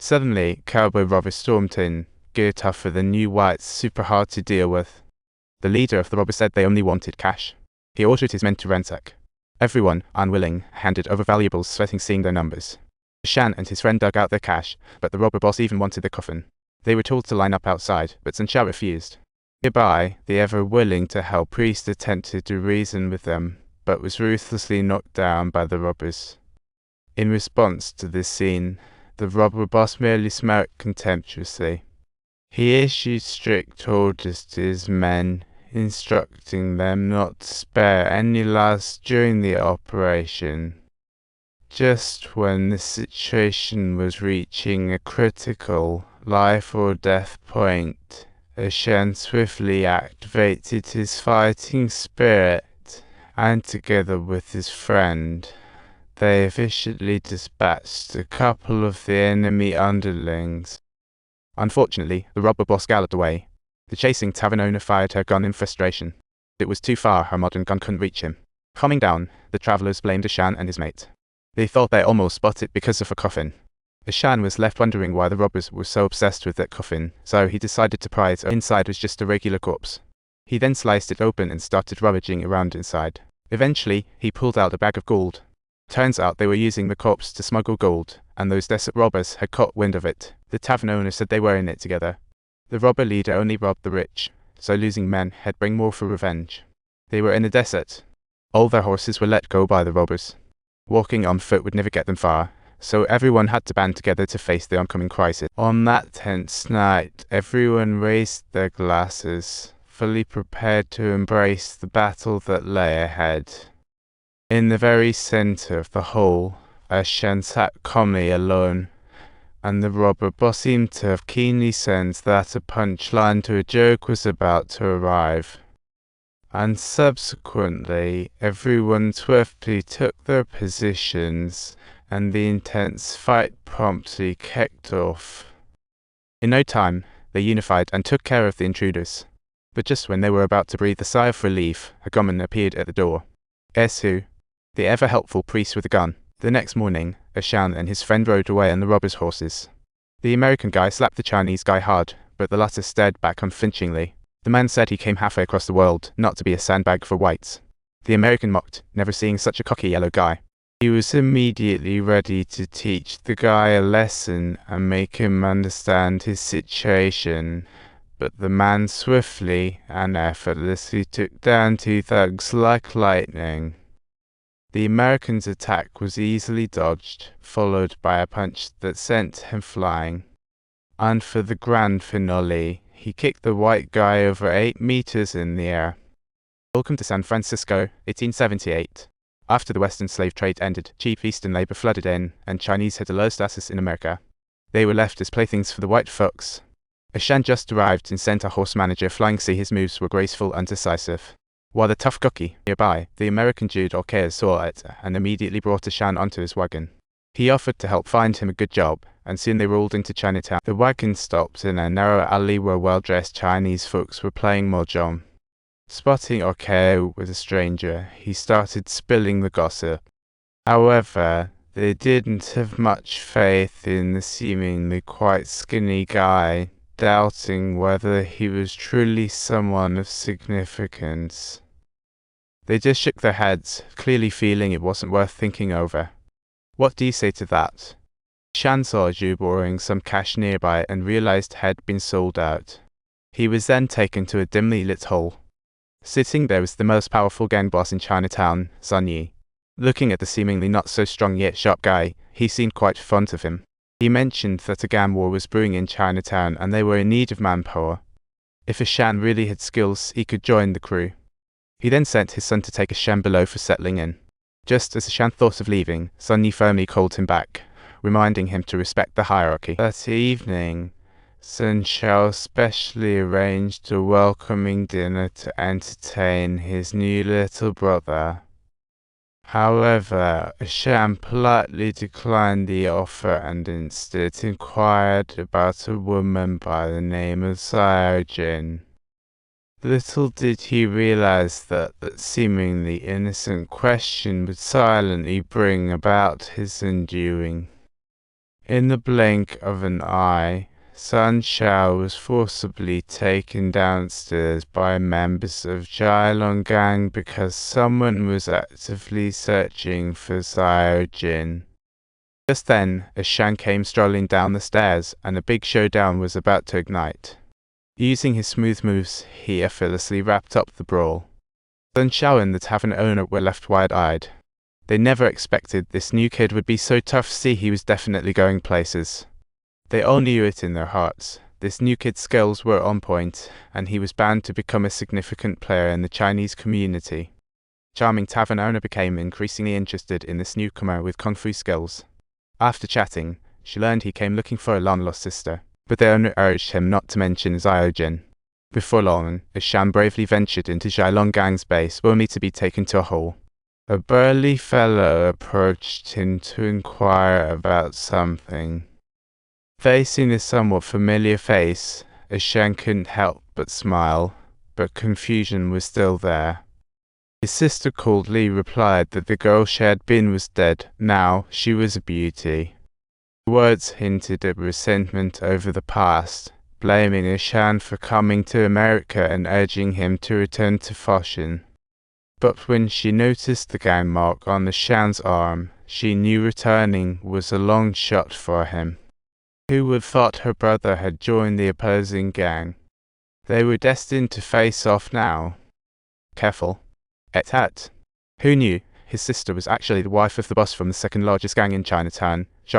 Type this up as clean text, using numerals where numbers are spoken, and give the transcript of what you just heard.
Suddenly, cowboy robbers stormed in, gear tougher than new whites, super hard to deal with. The leader of the robbers said they only wanted cash. He ordered his men to ransack. Everyone, unwilling, handed over valuables, sweating seeing their numbers. Ashan and his friend dug out their cash, but the robber boss even wanted the coffin. They were told to line up outside, but Sun Shao refused. Nearby, the ever-willing to help priest attempted to reason with them, but was ruthlessly knocked down by the robbers. In response to this scene, the robber boss merely smirked contemptuously. He issued strict orders to his men, instructing them not to spare any lives during the operation. Just when the situation was reaching a critical life or death point, Ashan swiftly activated his fighting spirit, and together with his friend, they efficiently dispatched a couple of the enemy underlings. Unfortunately, the robber boss galloped away. The chasing tavern owner fired her gun in frustration. It was too far, her modern gun couldn't reach him. Calming down, the travelers blamed Ashan and his mate. They thought they almost spotted because of a coffin. Ashan was left wondering why the robbers were so obsessed with that coffin, so he decided to pry it inside was just a regular corpse. He then sliced it open and started rummaging around inside. Eventually, he pulled out a bag of gold. Turns out they were using the corpse to smuggle gold, and those desert robbers had caught wind of it. The tavern owner said they were in it together. The robber leader only robbed the rich, so losing men had bring more for revenge. They were in the desert. All their horses were let go by the robbers. Walking on foot would never get them far, so everyone had to band together to face the oncoming crisis. On that tense night, everyone raised their glasses, fully prepared to embrace the battle that lay ahead. In the very center of the hall, Ashan sat calmly alone, and the robber boss seemed to have keenly sensed that a punchline to a joke was about to arrive. And subsequently, everyone swiftly took their positions, and the intense fight promptly kicked off. In no time, they unified and took care of the intruders. But just when they were about to breathe a sigh of relief, a gunman appeared at the door. Guess who? The ever-helpful priest with a gun. The next morning, Ashan and his friend rode away on the robbers' horses. The American guy slapped the Chinese guy hard, but the latter stared back unflinchingly. The man said he came halfway across the world, not to be a sandbag for whites. The American mocked, never seeing such a cocky yellow guy. He was immediately ready to teach the guy a lesson and make him understand his situation, but the man swiftly and effortlessly took down two thugs like lightning. The American's attack was easily dodged, followed by a punch that sent him flying. And for the grand finale, he kicked the white guy over 8 meters in the air. Welcome to San Francisco, 1878. After the Western slave trade ended, cheap Eastern labor flooded in, and Chinese had the lowest status in America. They were left as playthings for the white folks. Ashan just arrived and sent a horse manager flying to see his moves were graceful and decisive. While the tough cookie nearby, the American Jude Orkea saw it and immediately brought Ashan onto his wagon. He offered to help find him a good job, and soon they rolled into Chinatown. The wagon stopped in a narrow alley where well-dressed Chinese folks were playing mahjong. Spotting Orkea with a stranger, he started spilling the gossip. However, they didn't have much faith in the seemingly quite skinny guy, doubting whether he was truly someone of significance. They just shook their heads, clearly feeling it wasn't worth thinking over. What do you say to that? Shan saw Zhu borrowing some cash nearby and realized had been sold out. He was then taken to a dimly lit hall. Sitting there was the most powerful gang boss in Chinatown, Sun Yi. Looking at the seemingly not so strong yet sharp guy, he seemed quite fond of him. He mentioned that a gang war was brewing in Chinatown and they were in need of manpower. If Ashan really had skills, he could join the crew. He then sent his son to take Ashan below for settling in. Just as Ashan thought of leaving, Sun Yi firmly called him back, reminding him to respect the hierarchy. That evening, Sun Shao specially arranged a welcoming dinner to entertain his new little brother. However, Ashan politely declined the offer and instead inquired about a woman by the name of Saga. Little did he realize that seemingly innocent question would silently bring about his undoing. In the blink of an eye, Sun Xiao was forcibly taken downstairs by members of Jialong Gang because someone was actively searching for Xiao Jin. Just then, Ashan came strolling down the stairs, and a big showdown was about to ignite. Using his smooth moves, he effortlessly wrapped up the brawl. Sun Xiao and the tavern owner were left wide-eyed. They never expected this new kid would be so tough. See, he was definitely going places. They all knew it in their hearts. This new kid's skills were on point, and he was bound to become a significant player in the Chinese community. Charming tavern owner became increasingly interested in this newcomer with kung fu skills. After chatting, she learned he came looking for a long-lost sister, but the owner urged him not to mention Xiao Jin. Before long, Ashan bravely ventured into Jialong Gang's base, only to be taken to a hole. A burly fellow approached him to inquire about something. Facing a somewhat familiar face, Ashan couldn't help but smile, but confusion was still there. His sister coldly replied that the girl she had been was dead. Now she was a beauty. The words hinted at resentment over the past, blaming Ashan for coming to America and urging him to return to Foshan. But when she noticed the gang mark on Ashan's arm, she knew returning was a long shot for him. Who would have thought her brother had joined the opposing gang? They were destined to face off now. Careful. Et at. Who knew? His sister was actually the wife of the boss from the second largest gang in Chinatown,